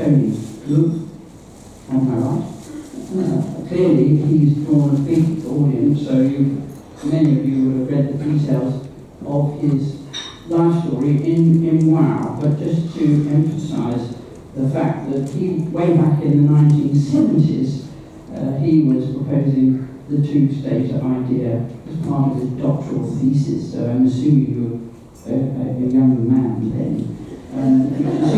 Tony Luke on my right. Clearly, he's drawn a big audience, so many of you would have read the details of his life story in Wow, but just to emphasise the fact that he, way back in the 1970s, he was proposing the two-state idea as part of his doctoral thesis, so I'm assuming you were a young man then. It was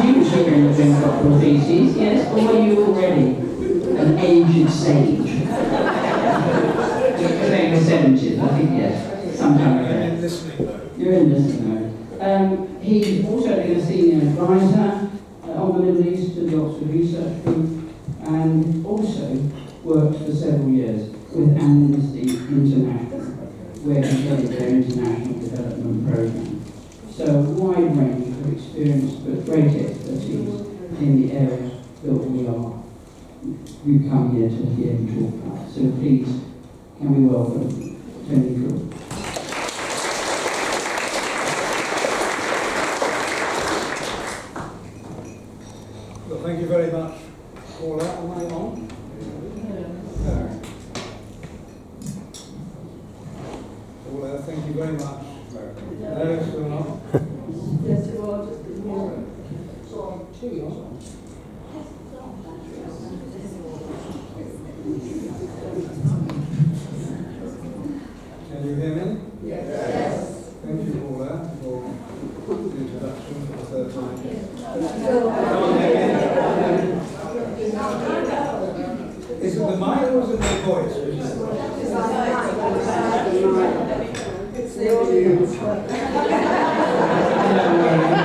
usually when doing doctoral theses, yes, or were you already an aged sage? You're saying the 70s, I think, yes, sometime ago. You're in listening mode. You're in listening mode. He's also been a senior advisor on the Middle East to the Oxford Research Group, and also worked for several years with Amnesty International, where he headed their international development program. So a wide range of experience, but great expertise in the area that we've come here to hear him talk about. So please, can we welcome Tony Cook. Well, thank you very much, Paula. Am I on? No. Paula, thank you very much. No, still not. Yes, it was just in here. So, two. Can you hear me? Yes. Thank you, Paula, for the introduction for the third time. Is it the mic or is it my voice? It's the audience.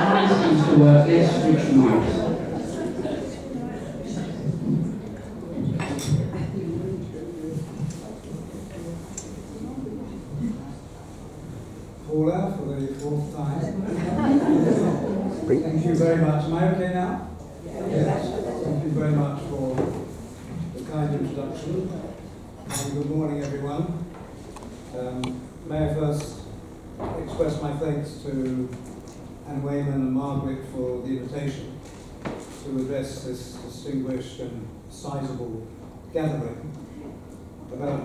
Mine seems to work. Let's switch mics. Paula, for the fourth time. Thank you very much. Am I okay now? Yes. Thank you very much for the kind introduction. And good morning, everyone. May I first express my thanks to Anne Wayman and Margaret for the invitation to address this distinguished and sizable gathering about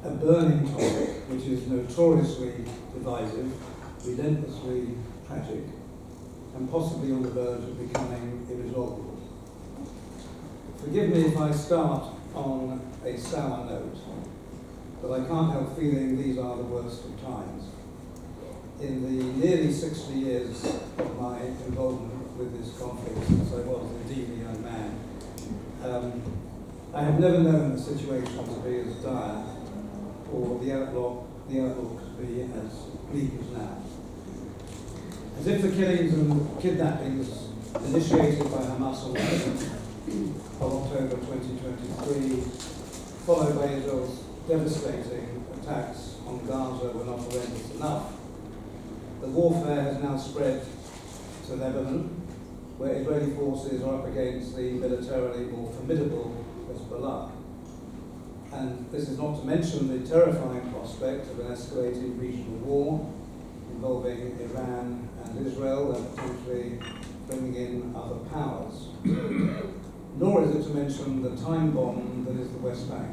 a burning topic which is notoriously divisive, relentlessly tragic, and possibly on the verge of becoming irresolvable. Forgive me if I start on a sour note, but I can't help feeling these are the worst of times. In the nearly 60 years of my involvement with this conflict, since I was indeed a young man, I have never known the situation to be as dire or the outlook to be as bleak as now. As if the killings and kidnappings initiated by Hamas on the 7th of October 2023, followed by Israel's devastating attacks on Gaza were not horrendous enough, the warfare has now spread to Lebanon, where Israeli forces are up against the militarily more formidable Hezbollah. And this is not to mention the terrifying prospect of an escalating regional war involving Iran and Israel and potentially bringing in other powers. Nor is it to mention the time bomb that is the West Bank.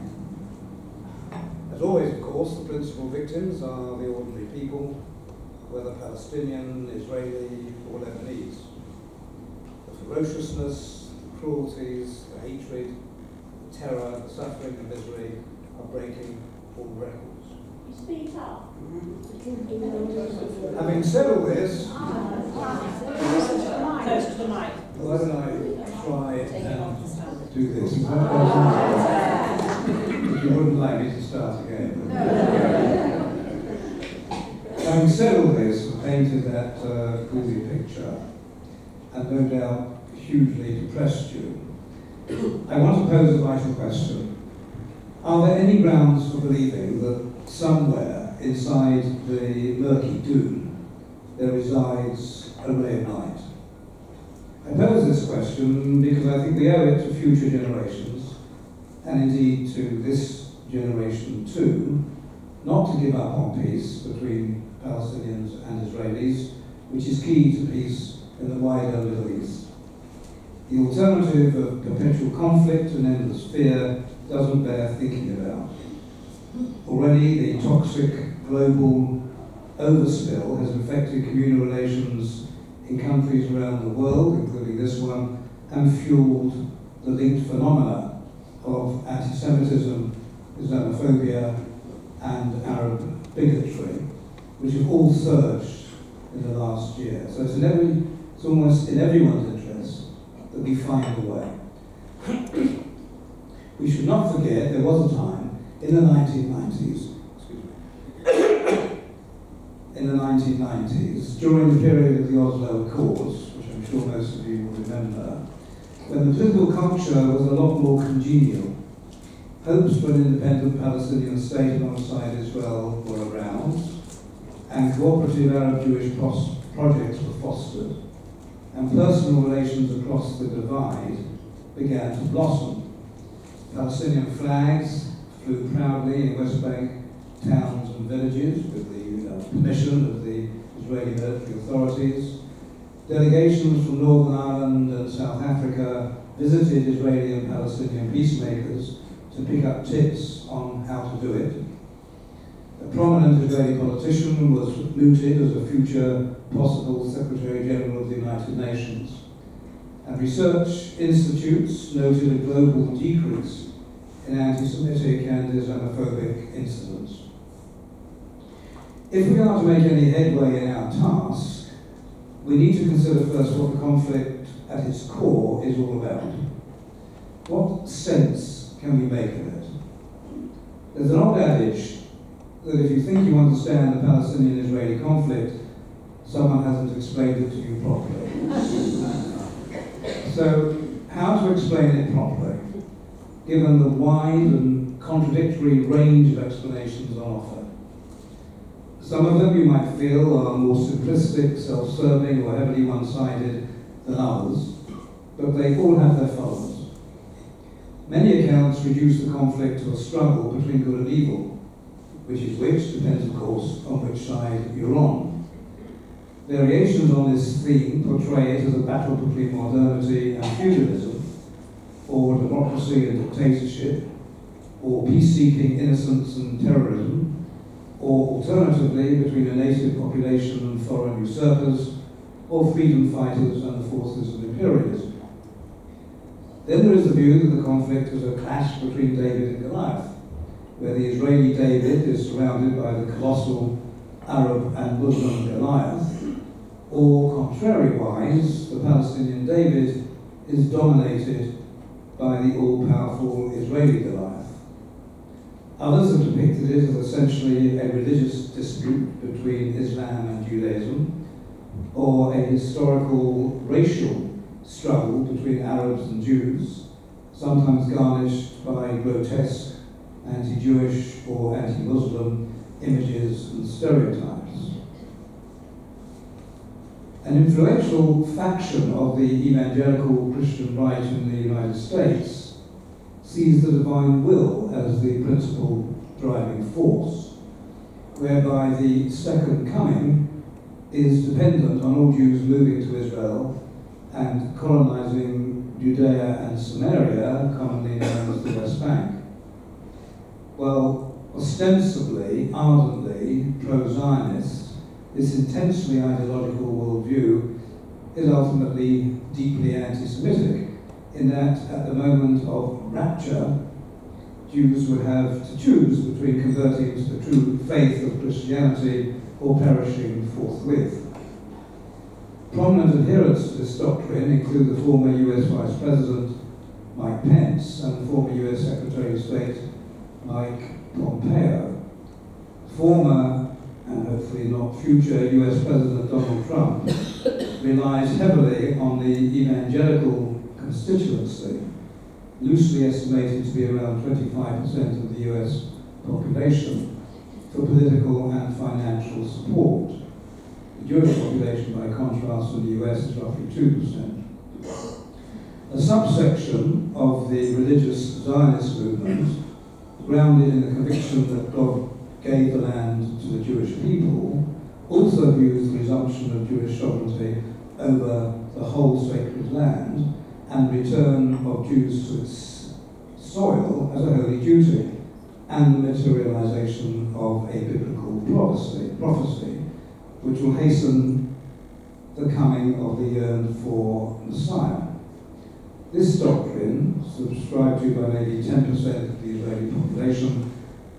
As always, of course, the principal victims are the ordinary people, whether Palestinian, Israeli, or Lebanese. The ferociousness, the cruelties, the hatred, the terror, the suffering and misery are breaking all records. Speak up. Having said all this, Close to the mic. why don't I try and do this? If you wouldn't like me to start again. Having said all this, painted that gloomy picture, and no doubt hugely depressed you, I want to pose a vital question. Are there any grounds for believing that somewhere inside the murky dune there resides a ray of light? I pose this question because I think we owe it to future generations, and indeed to this generation too, not to give up on peace between Palestinians and Israelis, which is key to peace in the wider Middle East. The alternative of perpetual conflict and endless fear doesn't bear thinking about. Already, the toxic global overspill has affected communal relations in countries around the world, including this one, and fueled the linked phenomena of anti-Semitism, Islamophobia, and Arab bigotry, which have all surged in the last year. So it's almost in everyone's interest that we find a way. We should not forget there was a time in the 1990s, during the period of the Oslo Accords, which I'm sure most of you will remember, when the political culture was a lot more congenial. Hopes for an independent Palestinian state alongside Israel were around, and cooperative Arab-Jewish projects were fostered, and personal relations across the divide began to blossom. Palestinian flags flew proudly in West Bank towns and villages with the permission of the Israeli military authorities. Delegations from Northern Ireland and South Africa visited Israeli and Palestinian peacemakers to pick up tips on how to do it. A prominent Israeli politician was mooted as a future possible Secretary General of the United Nations. And research institutes noted a global decrease in anti-Semitic and Islamophobic incidents. If we are to make any headway in our task, we need to consider first what the conflict at its core is all about. What sense can we make of it? There's an old adage that if you think you understand the Palestinian-Israeli conflict, someone hasn't explained it to you properly. So, how to explain it properly, given the wide and contradictory range of explanations on offer? Some of them you might feel are more simplistic, self-serving, or heavily one-sided than others, but they all have their faults. Many accounts reduce the conflict to a struggle between good and evil, which depends, of course, on which side you're on. Variations on this theme portray it as a battle between modernity and feudalism, or democracy and dictatorship, or peace-seeking innocence and terrorism, or alternatively between a native population and foreign usurpers, or freedom fighters and the forces of imperialism. Then there is the view that the conflict is a clash between David and Goliath, where the Israeli David is surrounded by the colossal Arab and Muslim Goliath, or contrariwise, the Palestinian David is dominated by the all-powerful Israeli Goliath. Others have depicted it as essentially a religious dispute between Islam and Judaism, or a historical racial struggle between Arabs and Jews, sometimes garnished by grotesque anti-Jewish or anti-Muslim images and stereotypes. An influential faction of the evangelical Christian right in the United States sees the divine will as the principal driving force, whereby the second coming is dependent on all Jews moving to Israel and colonizing Judea and Samaria, commonly known as the West Bank. Well, ostensibly, ardently pro-Zionist, this intensely ideological worldview is ultimately deeply anti-Semitic, in that at the moment of rapture, Jews would have to choose between converting to the true faith of Christianity or perishing forthwith. Prominent adherents to this doctrine include the former US Vice President Mike Pence and the former US Secretary of State Mike Pompeo. Former, and hopefully not future, US President Donald Trump relies heavily on the evangelical constituency, loosely estimated to be around 25% of the US population, for political and financial support. The Jewish population, by contrast, in the US is roughly 2%. A subsection of the religious Zionist movement, grounded in the conviction that God gave the land to the Jewish people, also views the resumption of Jewish sovereignty over the whole sacred land and return of Jews to its soil as a holy duty, and the materialization of a biblical prophecy which will hasten the coming of the yearned-for Messiah. This doctrine, subscribed to by maybe 10% of the Israeli population,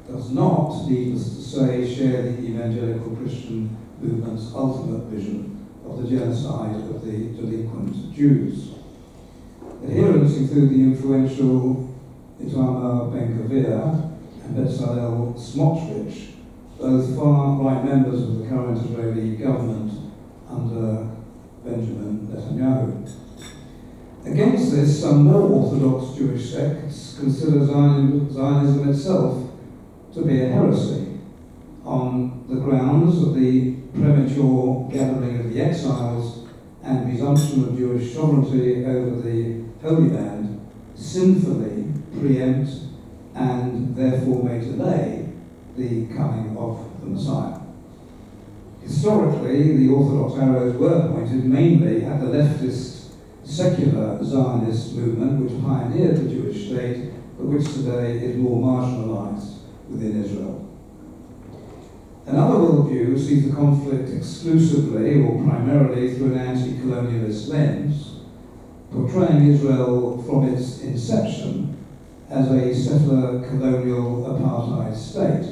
does not, needless to say, share the evangelical Christian movement's ultimate vision of the genocide of the delinquent Jews. Adherents include the influential Itamar Ben-Gvir and Bezalel Smotrich, both far-right members of the current Israeli government under Benjamin Netanyahu. Against this, some more orthodox Jewish sects consider Zionism itself to be a heresy, on the grounds of the premature gathering of the exiles and resumption of Jewish sovereignty over the Holy Land sinfully preempt and therefore may delay the coming of the Messiah. Historically, the Orthodox arrows were pointed mainly at the leftist secular Zionist movement which pioneered the Jewish state, but which today is more marginalized within Israel. Another worldview sees the conflict exclusively or primarily through an anti-colonialist lens, portraying Israel from its inception as a settler colonial apartheid state.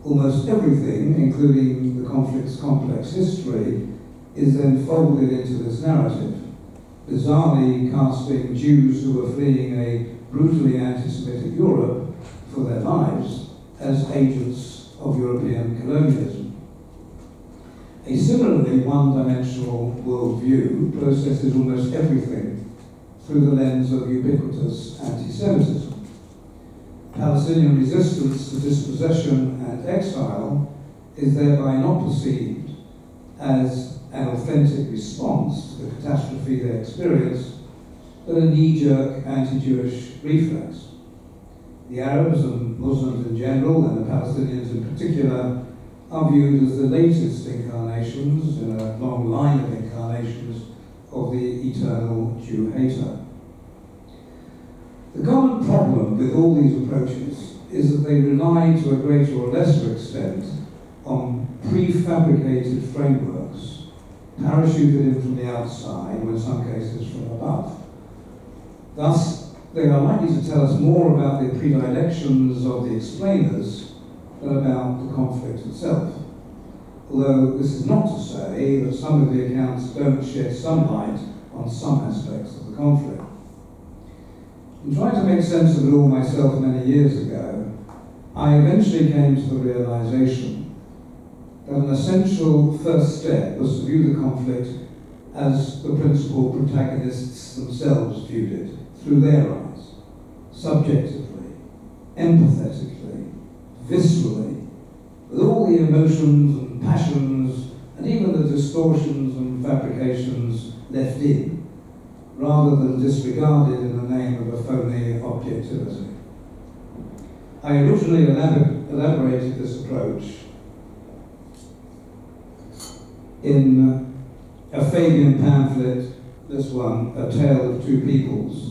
Almost everything, including the conflict's complex history, is then folded into this narrative, bizarrely casting Jews who were fleeing a brutally anti-Semitic Europe for their lives as agents of European colonialism. A similarly one-dimensional worldview processes almost everything through the lens of ubiquitous anti-Semitism. Palestinian resistance to dispossession and exile is thereby not perceived as an authentic response to the catastrophe they experienced, but a knee-jerk anti-Jewish reflex. The Arabs and Muslims in general, and the Palestinians in particular, are viewed as the latest incarnations in a long line of incarnations of the eternal Jew hater. The common problem with all these approaches is that they rely to a greater or lesser extent on prefabricated frameworks, parachuted in from the outside, or in some cases from above. Thus, they are likely to tell us more about the predilections of the explainers than about the conflict itself. Although this is not to say that some of the accounts don't shed some light on some aspects of the conflict. In trying to make sense of it all myself many years ago, I eventually came to the realization that an essential first step was to view the conflict as the principal protagonists themselves viewed it, through their eyes, subjectively, empathetically, viscerally, with all the emotions and passions and even the distortions and fabrications left in, rather than disregarded in the name of a phony objectivity. I originally elaborated this approach in a Fabian pamphlet, this one, A Tale of Two Peoples,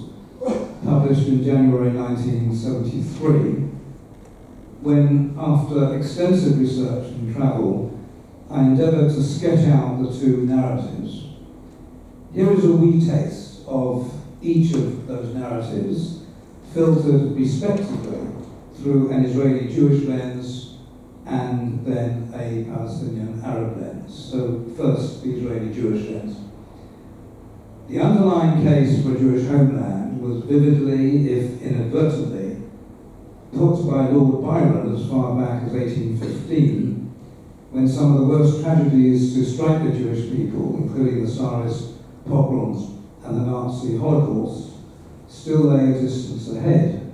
published in January 1973, when, after extensive research and travel, I endeavoured to sketch out the two narratives. Here is a wee taste of each of those narratives, filtered respectively through an Israeli Jewish lens and then a Palestinian Arab lens. So first, the Israeli Jewish lens. The underlying case for a Jewish homeland was vividly, if inadvertently, put by Lord Byron as far back as 1815, when some of the worst tragedies to strike the Jewish people, including the Tsarist pogroms and the Nazi Holocaust, still lay a distance ahead.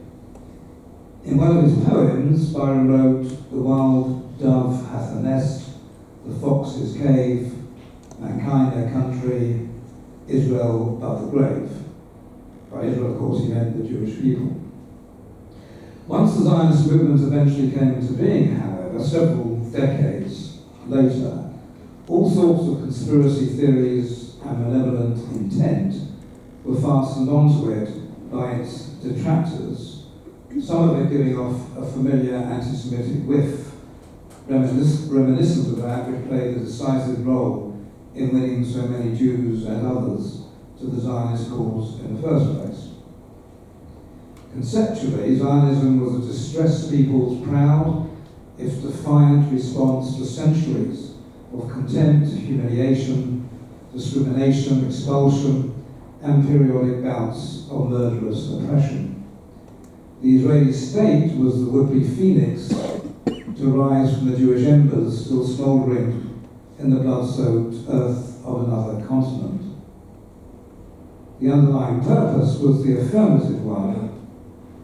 In one of his poems, Byron wrote, "The wild dove hath a nest, the fox his cave, mankind their country, Israel but the grave." By Israel, of course, he meant the Jewish people. Once the Zionist movement eventually came into being, however, several decades later, all sorts of conspiracy theories and malevolent intent were fastened onto it by its detractors, some of it giving off a familiar anti-Semitic whiff, reminiscent of that which played a decisive role in winning so many Jews and others to the Zionist cause in the first place. Conceptually, Zionism was a distressed people's proud, if defiant, response to centuries of contempt, humiliation, discrimination, expulsion, and periodic bouts of murderous oppression. The Israeli state was the would-be phoenix to rise from the Jewish embers still smouldering in the blood-soaked earth of another continent. The underlying purpose was the affirmative one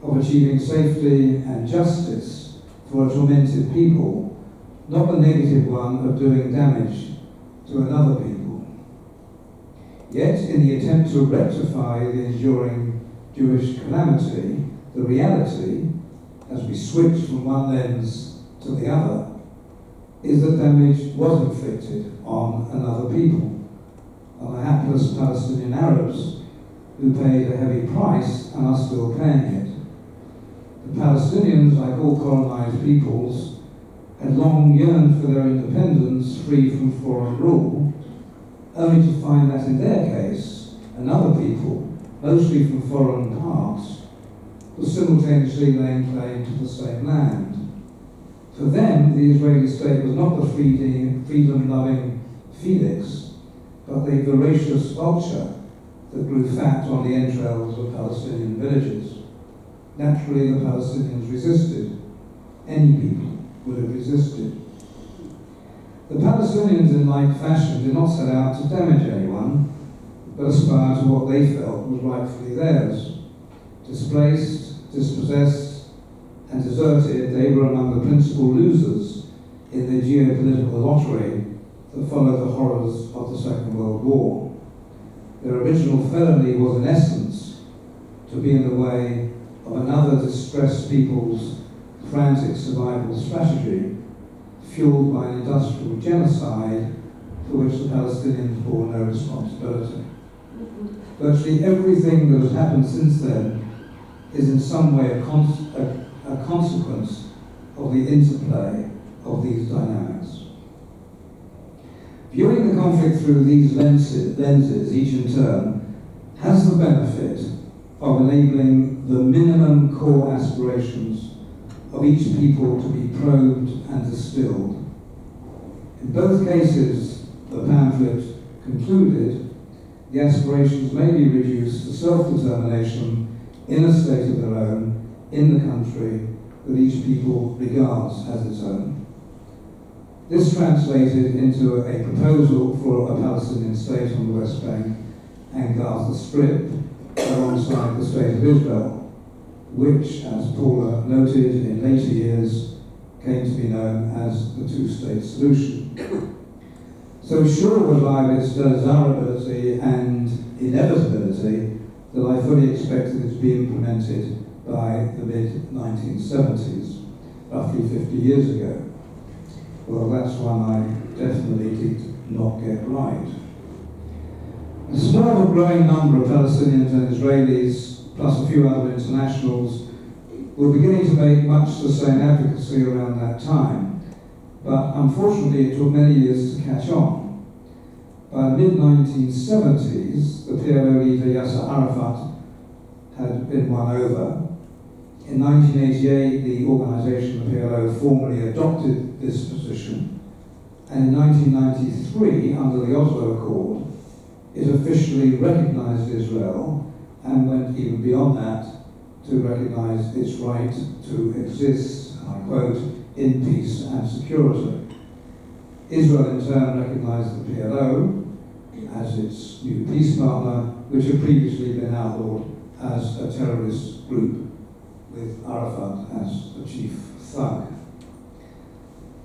of achieving safety and justice for a tormented people, not the negative one of doing damage to another people. Yet, in the attempt to rectify the enduring Jewish calamity, the reality, as we switch from one lens to the other, is that damage was inflicted on another people, on the hapless Palestinian Arabs who paid a heavy price and are still paying it. The Palestinians, like all colonized peoples, had long yearned for their independence free from foreign rule, only to find that in their case, another people, mostly from foreign parts, was simultaneously laying claim to the same land. For them, the Israeli state was not the freedom-loving phoenix, but the voracious vulture that grew fat on the entrails of Palestinian villages. Naturally, the Palestinians resisted. Any people would have resisted. The Palestinians, in like fashion, did not set out to damage anyone, but aspired to what they felt was rightfully theirs. Displaced, dispossessed, and deserted, they were among the principal losers in the geopolitical lottery that followed the horrors of the Second World War. Their original felony was, in essence, to be in the way of another distressed people's frantic survival strategy, fueled by an industrial genocide for which the Palestinians bore no responsibility. Virtually everything that has happened since then is in some way a consequence of the interplay of these dynamics. Viewing the conflict through these lenses, each in turn, has the benefit of enabling the minimum core aspirations of each people to be probed and distilled. In both cases, the pamphlet concluded, the aspirations may be reduced to self-determination in a state of their own, in the country that each people regards as its own. This translated into a proposal for a Palestinian state on the West Bank and Gaza Strip alongside the State of Israel, which, as Paula noted in later years, came to be known as the two-state solution. So sure was I of its desirability and inevitability that I fully expected it to be implemented by the mid-1970s, roughly 50 years ago. Well, that's one I definitely did not get right. A small but growing number of Palestinians and Israelis, plus a few other internationals, were beginning to make much the same advocacy around that time, but unfortunately it took many years to catch on. By the mid-1970s, the PLO leader Yasser Arafat had been won over. In 1988, the organisation, the PLO, formally adopted this position, and in 1993, under the Oslo Accord, it officially recognised Israel and went even beyond that to recognise its right to exist, and I quote, in peace and security. Israel in turn recognised the PLO as its new peace partner, which had previously been outlawed as a terrorist group, with Arafat as the chief thug.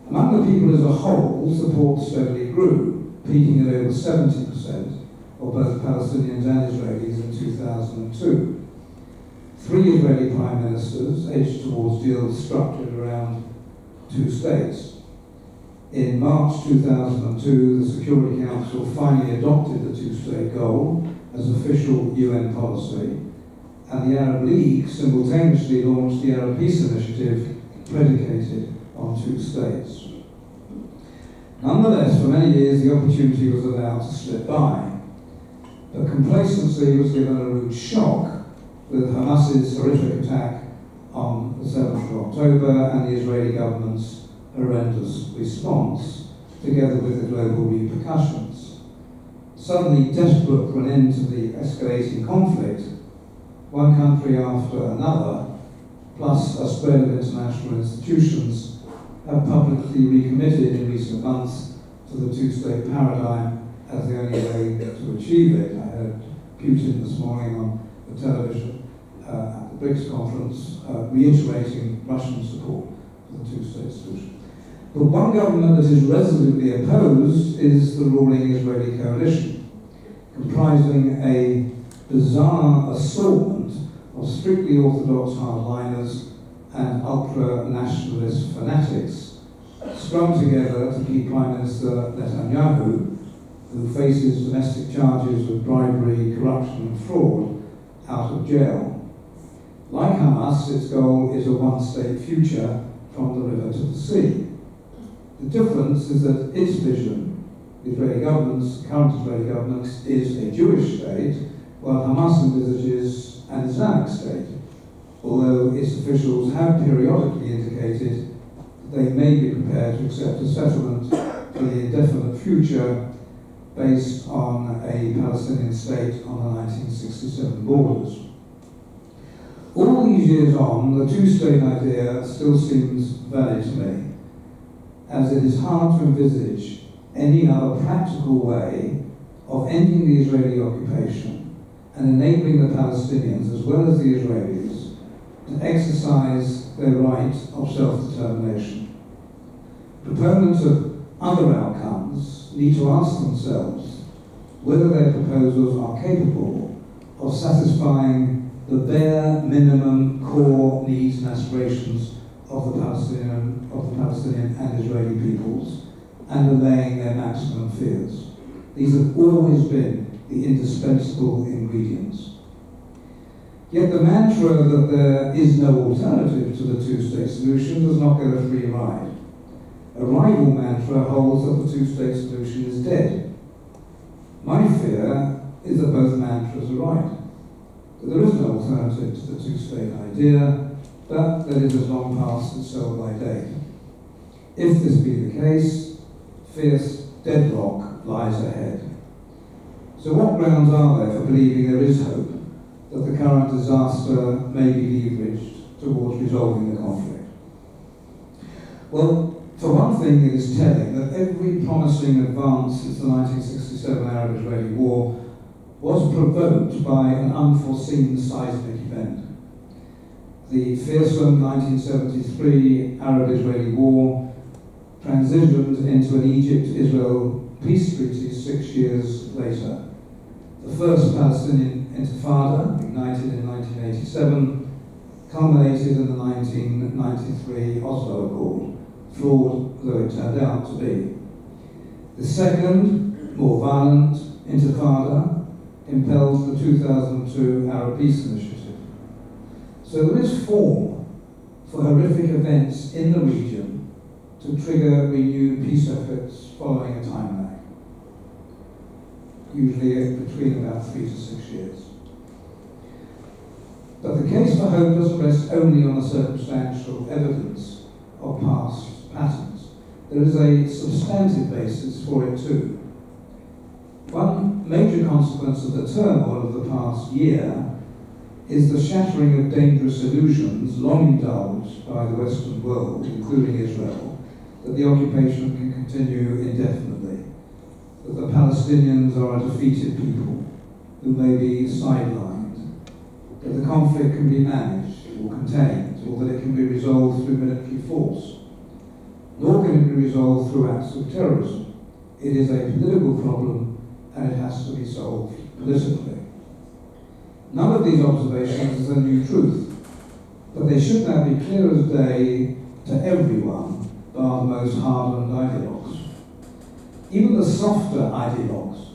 Among the people as a whole, support steadily grew, peaking at over 70% of both Palestinians and Israelis in 2002. 3 Israeli prime ministers edged towards deals structured around 2 states. In March 2002, the Security Council finally adopted the 2-state goal as official UN policy, and the Arab League simultaneously launched the Arab Peace Initiative predicated on 2 states. Nonetheless, for many years the opportunity was allowed to slip by, but complacency was given a rude shock with Hamas's horrific attack on the 7th of October and the Israeli government's horrendous response, together with the global repercussions. Suddenly desperate for an end to the escalating conflict, one country after another, plus a spread of international institutions, have publicly recommitted in recent months to the 2-state paradigm as the only way to achieve it. I heard Putin this morning on the television at the BRICS conference reiterating Russian support for the 2-state solution. But one government that is resolutely opposed is the ruling Israeli coalition, comprising a bizarre assortment of strictly orthodox hardliners and ultra-nationalist fanatics, strung together to keep Prime Minister Netanyahu, who faces domestic charges of bribery, corruption and fraud, out of jail. Like Hamas, its goal is a one-state future from the river to the sea. The difference is that its vision, the Israeli government's, current Israeli government's, is a Jewish state, while Hamas envisages an Islamic state, although its officials have periodically indicated that they may be prepared to accept a settlement for the indefinite future based on a Palestinian state on the 1967 borders. All these years on, the 2-state idea still seems valid to me, as it is hard to envisage any other practical way of ending the Israeli occupation and enabling the Palestinians, as well as the Israelis, to exercise their right of self-determination. Proponents of other outcomes need to ask themselves whether their proposals are capable of satisfying the bare minimum core needs and aspirations of the Palestinian and Israeli peoples, and allaying their maximum fears. These have always been the indispensable ingredients. Yet the mantra that there is no alternative to the 2-state solution does not get a free ride. A rival mantra holds that the 2-state solution is dead. My fear is that both mantras are right, that there is no alternative to the 2-state idea, but that it has long passed its sell-by date. If this be the case, fierce deadlock lies ahead. So what grounds are there for believing there is hope that the current disaster may be leveraged towards resolving the conflict? Well, for one thing, it is telling that every promising advance since the 1967 Arab-Israeli War was provoked by an unforeseen seismic event. The fearsome 1973 Arab-Israeli War transitioned into an Egypt-Israel peace treaty 6 years later. The first Palestinian Intifada, ignited in 1987, culminated in the 1993 Oslo Accord, flawed though it turned out to be. The second, more violent Intifada impelled the 2002 Arab Peace Initiative. So there is form for horrific events in the region to trigger renewed peace efforts following a time lag, usually between about 3 to 6 years. But the case for hope doesn't rest only on the circumstantial evidence of past patterns. There is a substantive basis for it too. One major consequence of the turmoil of the past year is the shattering of dangerous illusions long indulged by the Western world, including Israel, that the occupation can continue indefinitely, that the Palestinians are a defeated people who may be sidelined, that the conflict can be managed or contained, or that it can be resolved through military force. Nor can it be resolved through acts of terrorism. It is a political problem and it has to be solved politically. None of these observations is a new truth, but they should now be clear as day to everyone, bar the most hardened ideologues. Even the softer ideologues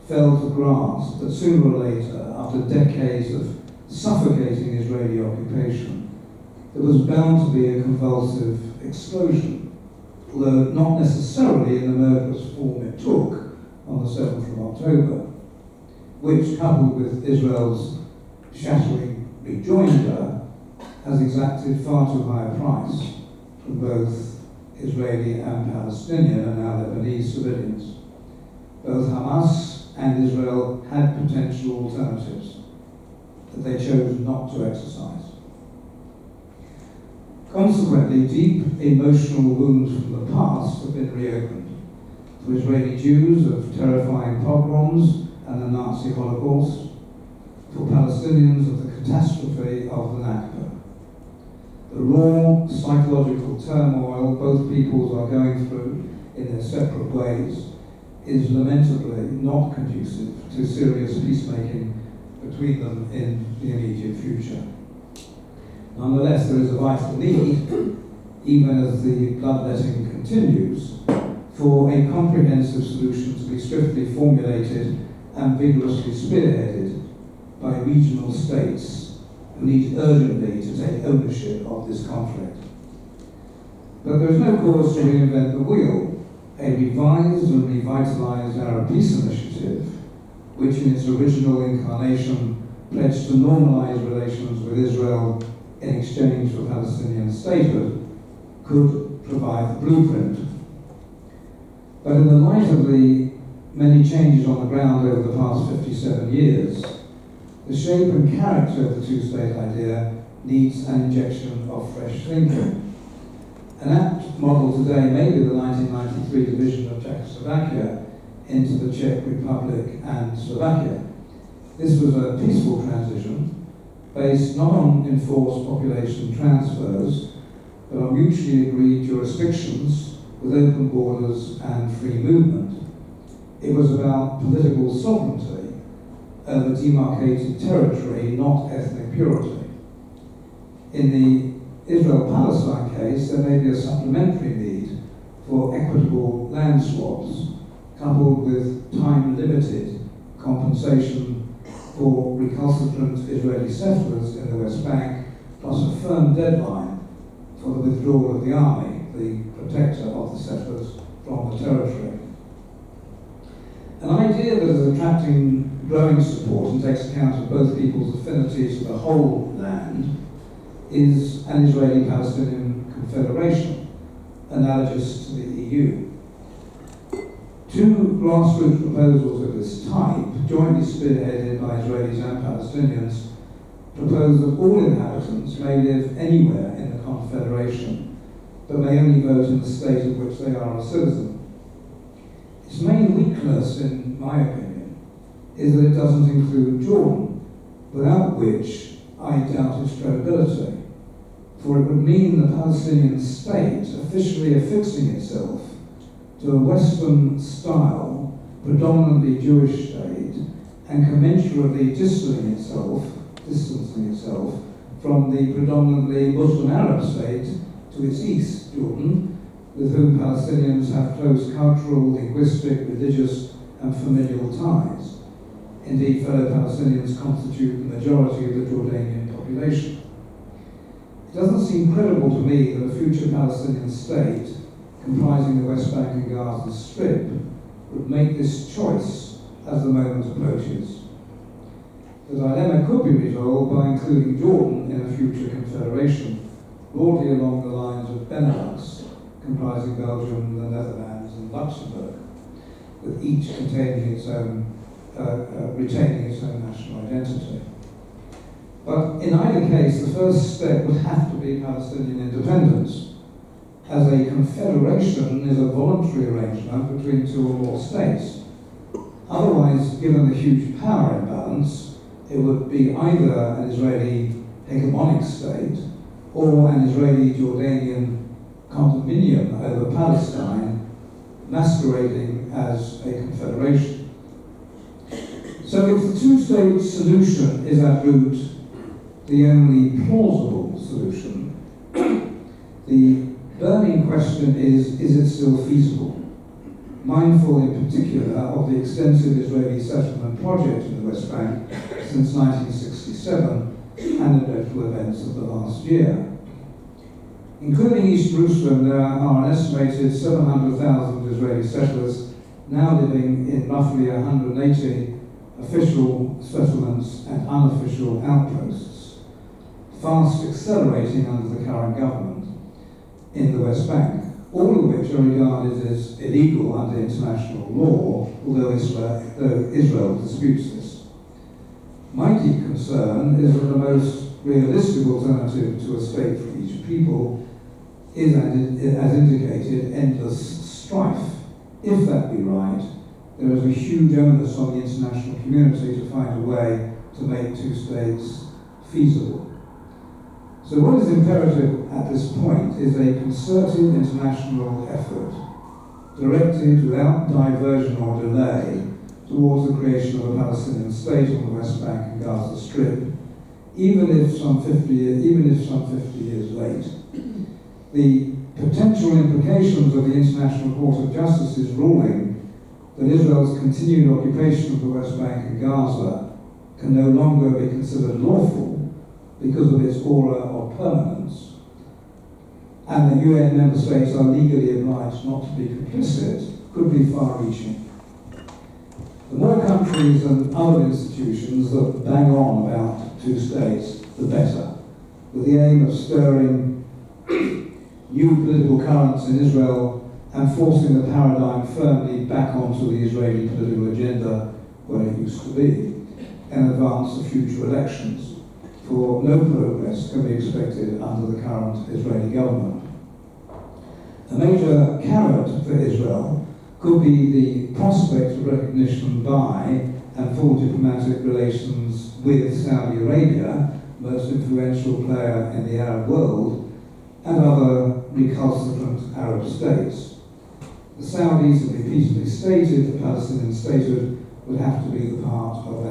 failed to grasp that sooner or later, after decades of suffocating Israeli occupation, there was bound to be a convulsive explosion, although not necessarily in the murderous form it took on the 7th of October, which, coupled with Israel's shattering rejoinder, has exacted far too high a price from both Israeli and Palestinian and now Lebanese civilians. Both Hamas and Israel had potential alternatives that they chose not to exercise. Consequently, deep emotional wounds from the past have been reopened. For Israeli Jews of terrifying pogroms and the Nazi Holocaust, for Palestinians of the catastrophe of the Nakba. The raw psychological turmoil both peoples are going through in their separate ways is lamentably not conducive to serious peacemaking between them in the immediate future. Nonetheless, there is a vital need, even as the bloodletting continues, for a comprehensive solution to be swiftly formulated and vigorously spearheaded by regional states who need urgently to take ownership of this conflict. But there is no cause to reinvent the wheel. A revised and revitalized Arab Peace Initiative, which in its original incarnation pledged to normalize relations with Israel in exchange for Palestinian statehood, could provide the blueprint. But in the light of the many changes on the ground over the past 57 years, the shape and character of the two-state idea needs an injection of fresh thinking. An apt model today may be the 1993 division of Czechoslovakia into the Czech Republic and Slovakia. This was a peaceful transition based not on enforced population transfers, but on mutually agreed jurisdictions with open borders and free movement. It was about political sovereignty over demarcated territory, not ethnic purity. In the Israel-Palestine case, there may be a supplementary need for equitable land swaps, coupled with time-limited compensation for recalcitrant Israeli settlers in the West Bank, plus a firm deadline for the withdrawal of the army, the protector of the settlers, from the territory. An idea that is attracting growing support and takes account of both people's affinities to the whole land is an Israeli-Palestinian confederation, analogous to the EU. Two grassroots proposals of this type, jointly spearheaded by Israelis and Palestinians, propose that all inhabitants may live anywhere in the confederation, but may only vote in the state of which they are a citizen. Its main weakness, in my opinion, is that it doesn't include Jordan, without which I doubt its credibility, for it would mean the Palestinian state officially affixing itself to a Western-style, predominantly Jewish state, and commensurately distancing itself from the predominantly Muslim Arab state to its east, Jordan, with whom Palestinians have close cultural, linguistic, religious, and familial ties. Indeed, fellow Palestinians constitute the majority of the Jordanian population. It doesn't seem credible to me that a future Palestinian state comprising the West Bank and Gaza Strip would make this choice as the moment approaches. The dilemma could be resolved by including Jordan in a future confederation, broadly along the lines of Benelux, comprising Belgium, the Netherlands, and Luxembourg, with each containing its own, retaining its own national identity. But in either case, the first step would have to be Palestinian independence, as a confederation is a voluntary arrangement between two or more states. Otherwise, given the huge power imbalance, it would be either an Israeli hegemonic state or an Israeli-Jordanian condominium over Palestine, masquerading as a confederation. So if the two-state solution is at root the only plausible solution, the burning question is it still feasible? mindful in particular of the extensive Israeli settlement project in the West Bank since 1967 and the dreadful events of the last year. Including East Jerusalem, there are an estimated 700,000 Israeli settlers now living in roughly 180 official settlements and unofficial outposts, fast accelerating under the current government in the West Bank, all of which are regarded as illegal under international law, although Israel disputes this. My deep concern is that the most realistic alternative to a state for each people is, as indicated, endless strife. If that be right, there is a huge onus on the international community to find a way to make two states feasible. So what is imperative at this point is a concerted international effort directed without diversion or delay towards the creation of a Palestinian state on the West Bank and Gaza Strip, even if some 50 years late. The potential implications of the International Court of Justice's ruling that Israel's continued occupation of the West Bank and Gaza can no longer be considered lawful because of its aura of permanence, and that UN member states are legally obliged not to be complicit, could be far-reaching. The more countries and other institutions that bang on about two states, the better, with the aim of stirring new political currents in Israel and forcing the paradigm firmly back onto the Israeli political agenda where it used to be, in advance of future elections, for no progress can be expected under the current Israeli government. A major carrot for Israel could be the prospect of recognition by and full diplomatic relations with Saudi Arabia, most influential player in the Arab world, and other recalcitrant Arab states. The Saudis have repeatedly stated that Palestinian statehood would have to be part of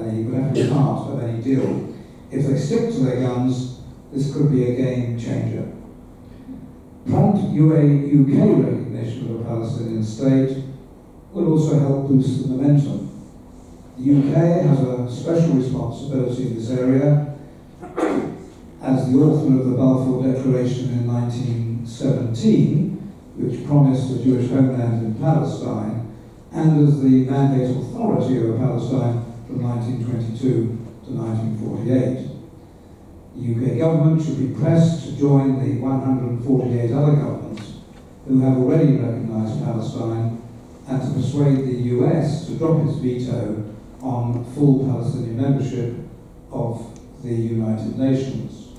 any deal. If they stick to their guns, this could be a game changer. Prompt UK recognition of a Palestinian state will also help boost the momentum. The UK has a special responsibility in this area as the author of the Balfour Declaration in 1917, which promised a Jewish homeland in Palestine, and as the mandate authority over Palestine from 1922 to 1948. The UK government should be pressed to join the 148 other governments who have already recognised Palestine and to persuade the US to drop its veto on full Palestinian membership of the United Nations.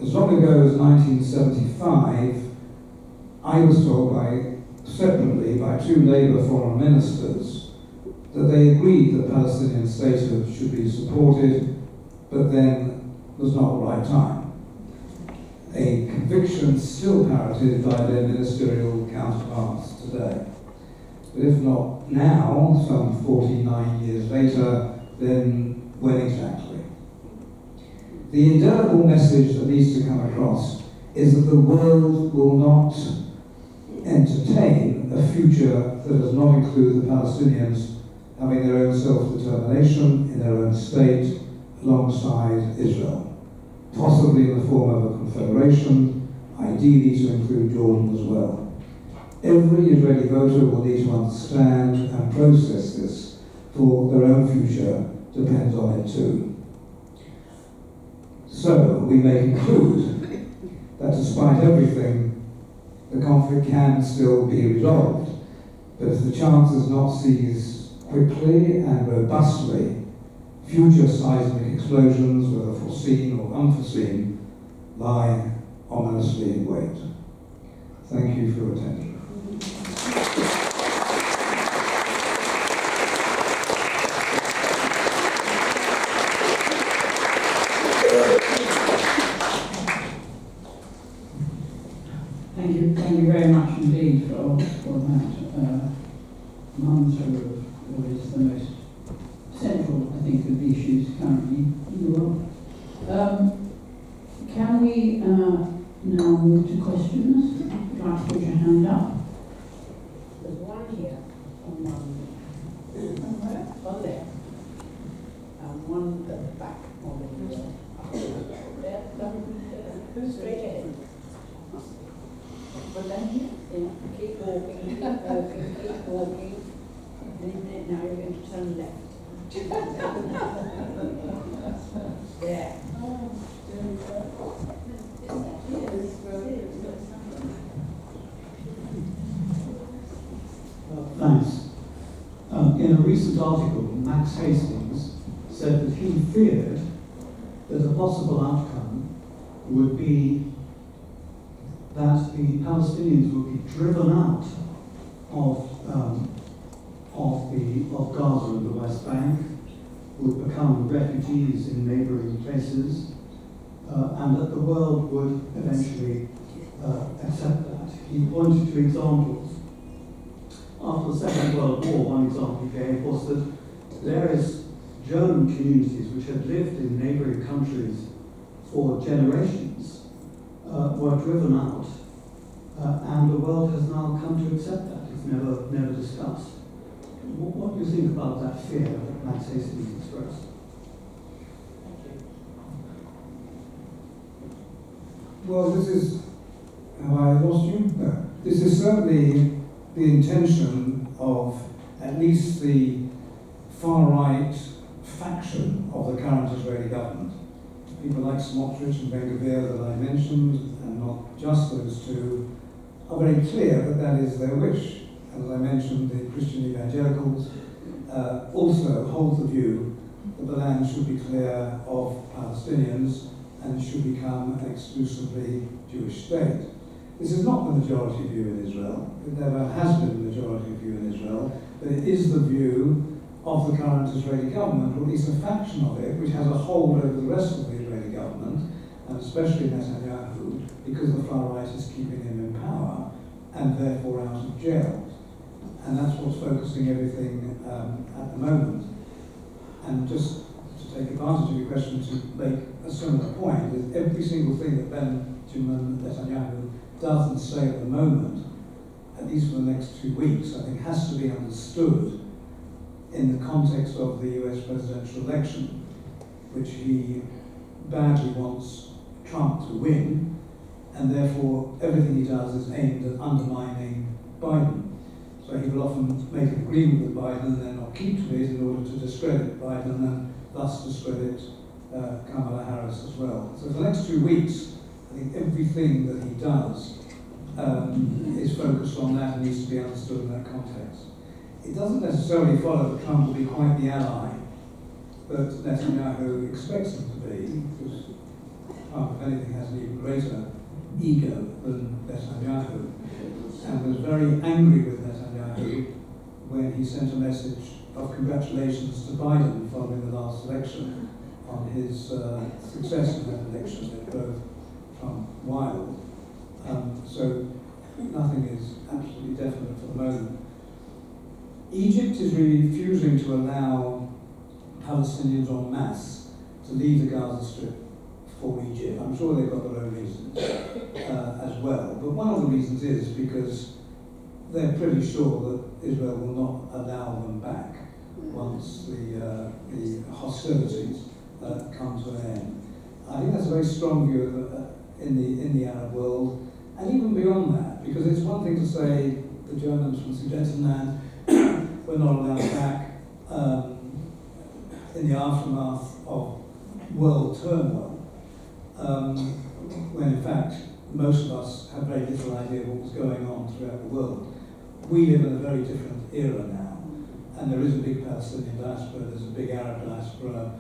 As long ago as 1975, I was told separately by two Labour foreign ministers that they agreed that Palestinian statehood should be supported, but then was not the right time. A conviction still parroted by their ministerial counterparts today. But if not now, some 49 years later, then when exactly? The indelible message that needs to come across is that the world will not entertain a future that does not include the Palestinians having their own self-determination in their own state alongside Israel, possibly in the form of a confederation, ideally to include Jordan as well. Every Israeli voter will need to understand and process this, for their own future depends on it too. So, we may conclude that despite everything, the conflict can still be resolved, but if the chances not seized quickly and robustly, future seismic explosions, whether foreseen or unforeseen, lie ominously in wait. Thank you for your attention. Thank you very much indeed for that answer of what is the most central, I think, of the issues currently in the world. Can we now move to questions? If you'd like to put your hand up. Straight ahead. But then, yeah, keep walking, keep walking, keep walking. And then now you're going to turn left. There. Thanks. In a recent article, Max Hastings said that he feared that a possible outcome would be that the Palestinians would be driven out of Gaza and the West Bank, would become refugees in neighbouring places, and that the world would eventually accept that. He pointed to examples. After the Second World War, one example he gave was that various German communities which had lived in neighbouring countries for generations were driven out, and the world has now come to accept that. It's never discussed. What do you think about that fear that Max Hastings expressed? Well, this is, have I lost you? No. This is certainly the intention of at least the far-right faction of the current Israeli government. People like Smotrich and Ben-Gvir that I mentioned, and not just those two, are very clear that that is their wish. As I mentioned, the Christian evangelicals also hold the view that the land should be clear of Palestinians and should become an exclusively Jewish state. This is not the majority view in Israel. It never has been the majority view in Israel, but it is the view of the current Israeli government, or at least a faction of it, which has a hold over the rest of the Israeli government, and especially Netanyahu, because the far right is keeping him in power and therefore out of jail. And that's what's focusing everything at the moment. And just to take advantage of your question to make a similar point, is every single thing that Benjamin Netanyahu does and say at the moment, at least for the next 2 weeks, I think has to be understood in the context of the US presidential election, which he badly wants Trump to win, and therefore everything he does is aimed at undermining Biden. So he will often make an agreement with Biden and then not keep to it in order to discredit Biden and thus discredit Kamala Harris as well. So for the next 2 weeks, I think everything that he does is focused on that and needs to be understood in that context. It doesn't necessarily follow that Trump will be quite the ally that Netanyahu expects him to be, because Trump, if anything, has an even greater ego than Netanyahu, and was very angry with Netanyahu when he sent a message of congratulations to Biden following the last election on his success in that election that drove Trump wild. So nothing is absolutely definite for the moment. Egypt is refusing to allow Palestinians en masse to leave the Gaza Strip for Egypt. I'm sure they've got their own reasons as well. But one of the reasons is because they're pretty sure that Israel will not allow them back once the hostilities come to an end. I think that's a very strong view in the Arab world, and even beyond that, because it's one thing to say the Germans from Sudetenland were not allowed back in the aftermath of world turmoil, when in fact most of us have very little idea what was going on throughout the world. We live in a very different era now, and there is a big Palestinian diaspora, there's a big Arab diaspora.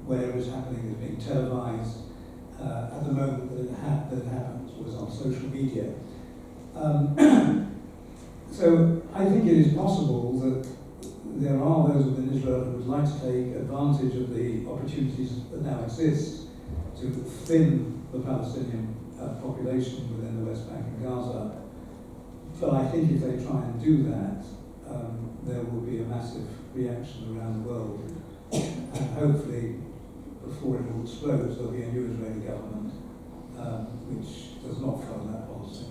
Whatever is happening is being televised. At the moment that it happens was on social media. So I think it is possible that there are those within Israel who would like to take advantage of the opportunities that now exist to thin the Palestinian population within the West Bank and Gaza. But I think if they try and do that, there will be a massive reaction around the world. And hopefully, before it all explodes, there'll be a new Israeli government which does not follow that policy.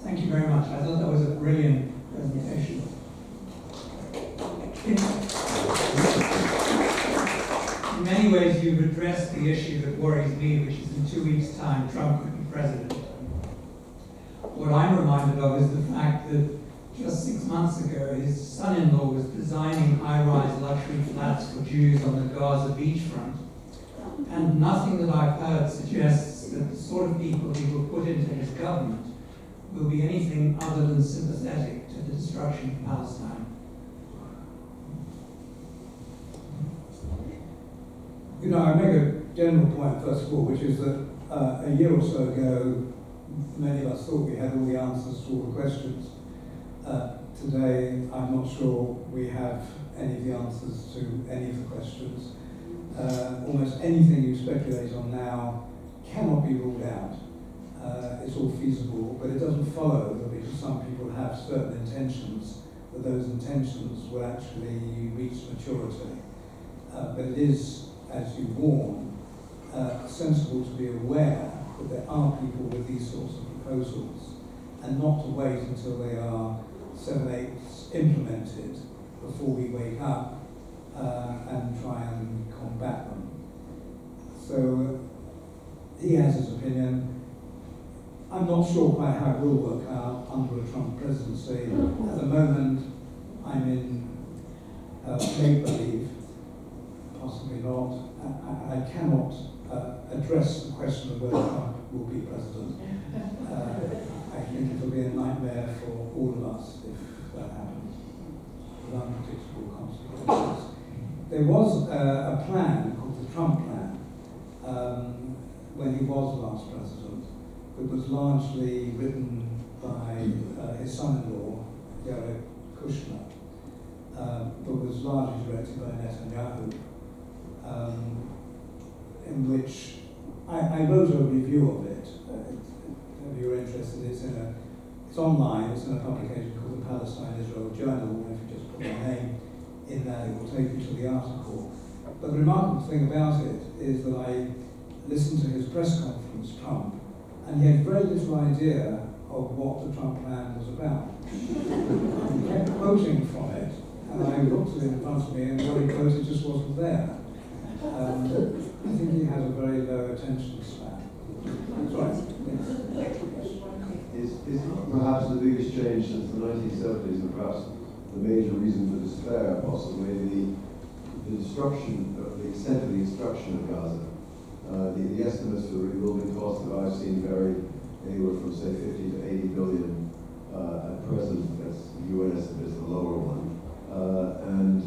Thank you very much. I thought that was a brilliant presentation. in many ways you've addressed the issue that worries me, which is in 2 weeks' time Trump could be president. What I'm reminded of is the fact that just 6 months ago his son-in-law was designing high-rise luxury flats for Jews on the Gaza beachfront. And nothing that I've heard suggests that the sort of people he will put into his government will be anything other than sympathetic to the destruction of Palestine. You know, I make a general point, first of all, which is that a year or so ago, many of us thought we had all the answers to all the questions. Today, I'm not sure we have any of the answers to any of the questions. Almost anything you speculate on now cannot be ruled out. It's all feasible, but it doesn't follow that because some people have certain intentions, that those intentions will actually reach maturity. But it is, as you warn, sensible to be aware that there are people with these sorts of proposals, and not to wait until they are 7/8 implemented before we wake up and try and combat them. So he has his opinion. I'm not sure quite how it will work out under a Trump presidency. At the moment, I'm in make-believe, possibly not. I cannot address the question of whether Trump will be president. I think it will be a nightmare for all of us if that happens, with unpredictable consequences. There was a plan called the Trump plan when he was last president, that was largely written by his son-in-law, Jared Kushner, but was largely directed by Netanyahu, in which I wrote a review of it. If you're interested, it's online. It's in a publication called the Palestine-Israel Journal. If you just put my name in there, it will take you to the article. But the remarkable thing about it is that I listened to his press conference, Trump, and he had very little idea of what the Trump plan was about. He kept quoting from it, and I looked at it in front of me, and what he quoted just wasn't there. I think he has a very low attention span. Sorry. Is perhaps the biggest change since the 1970s, and perhaps the major reason for despair, possibly the destruction, the extent of the destruction of Gaza. The estimates for the rebuilding cost that I've seen vary anywhere from say 50 to 80 billion at present. That's the UN estimate is the lower one, and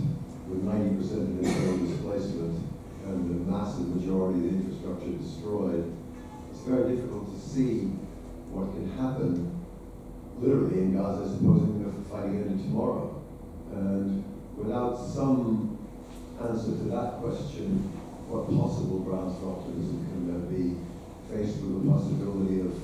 with 90% of internal displacement and the massive majority of the infrastructure destroyed, it's very difficult to see what can happen literally in Gaza, supposing the fighting ended tomorrow. And without some answer to that question, what possible grounds for optimism can there be faced with the possibility of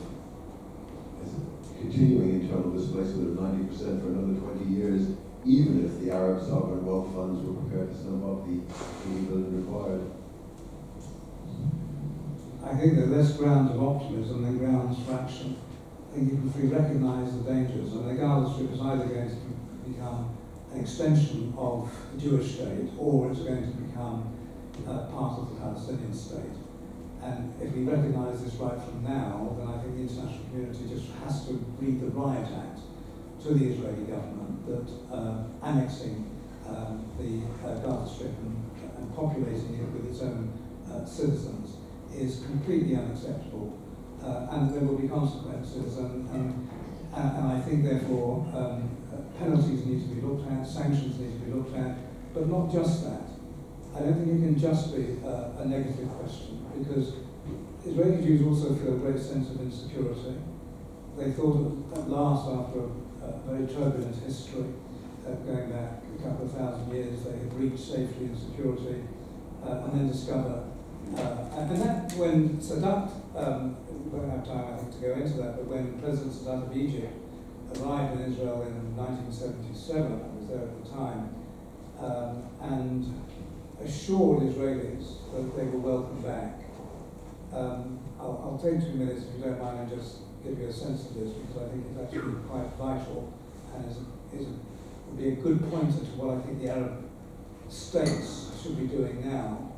continuing internal displacement of 90% for another 20 years, even if the Arab sovereign wealth funds were prepared to sum up the $80 billion required? I think there are less grounds of optimism than grounds for action. I think if we recognise the dangers, and the Gaza Strip is either going to become an extension of the Jewish state, or it's going to become part of the Palestinian state. And if we recognise this right from now, then I think the international community just has to read the Riot Act to the Israeli government that annexing the Gaza Strip and populating it with its own citizens is completely unacceptable, and there will be consequences. And I think, therefore, penalties need to be looked at, sanctions need to be looked at, but not just that. I don't think it can just be a negative question, because Israeli Jews also feel a great sense of insecurity. They thought at last, after a very turbulent history, going back a couple of thousand years, they had reached safety and security, and then discover. And that, when Sadat, we won't have time, I think, to go into that, but when President Sadat of Egypt arrived in Israel in 1977, I was there at the time, and assured Israelis that they were welcome back. I'll take 2 minutes, if you don't mind, and just give you a sense of this, because I think it's actually quite vital, and would be a good pointer to what I think the Arab states should be doing now.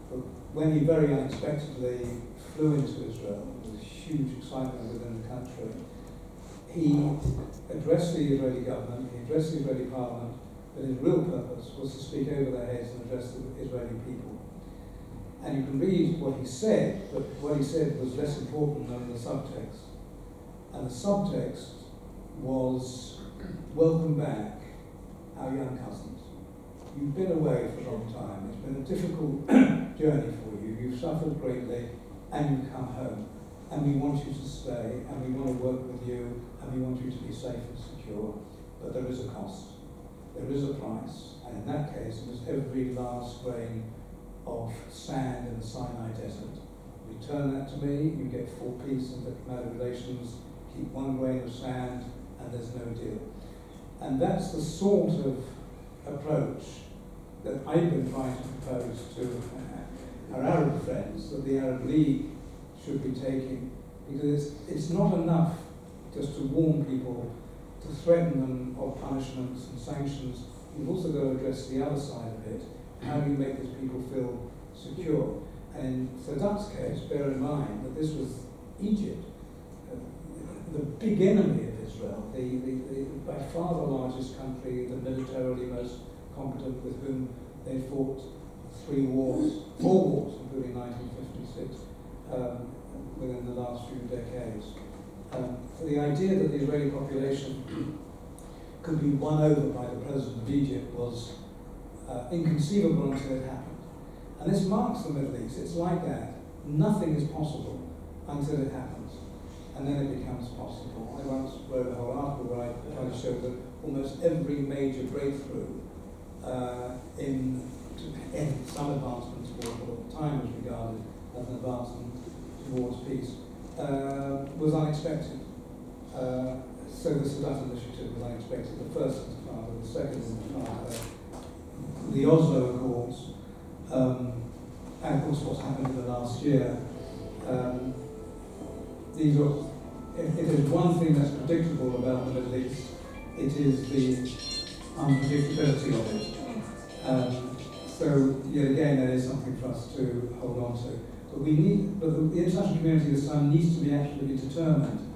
But when he very unexpectedly flew into Israel, there was huge excitement within the country. He addressed the Israeli government, he addressed the Israeli parliament, but his real purpose was to speak over their heads and address the Israeli people. And you can read what he said, but what he said was less important than the subtext. And the subtext was, welcome back, our young cousins. You've been away for a long time. It's been a difficult journey for you. You've suffered greatly, and you've come home. And we want you to stay, and we want to work with you, and we want you to be safe and secure. But there is a cost. There is a price. And in that case, it was every last grain of sand in the Sinai desert. Return that to me, you get full peace and diplomatic relations. Keep one grain of sand, and there's no deal. And that's the sort of approach that I've been trying to propose to our Arab friends, that the Arab League should be taking, because it's not enough just to warn people, to threaten them of punishments and sanctions. You've also got to address the other side of it. How do you make these people feel secure? And in Sadat's case, bear in mind that this was Egypt, the big enemy of Israel, the by far the largest country, the militarily most competent, with whom they fought 4 wars, including 1956, within the last few decades. So the idea that the Israeli population could be won over by the president of Egypt was inconceivable until it happened. And this marks the Middle East. It's like that. Nothing is possible until it happens. And then it becomes possible. I once wrote a whole article where I tried to show that almost every major breakthrough in some advancement towards what at the time was regarded as an advancement towards peace was unexpected. So the Sadat initiative was unexpected. The first intifada, the second intifada, the Oslo Accords, and of course what's happened in the last year. These are, if there's one thing that's predictable about the Middle East, it is the unpredictability of it. So yet again, that is something for us to hold on to. But the international community this time needs to be absolutely determined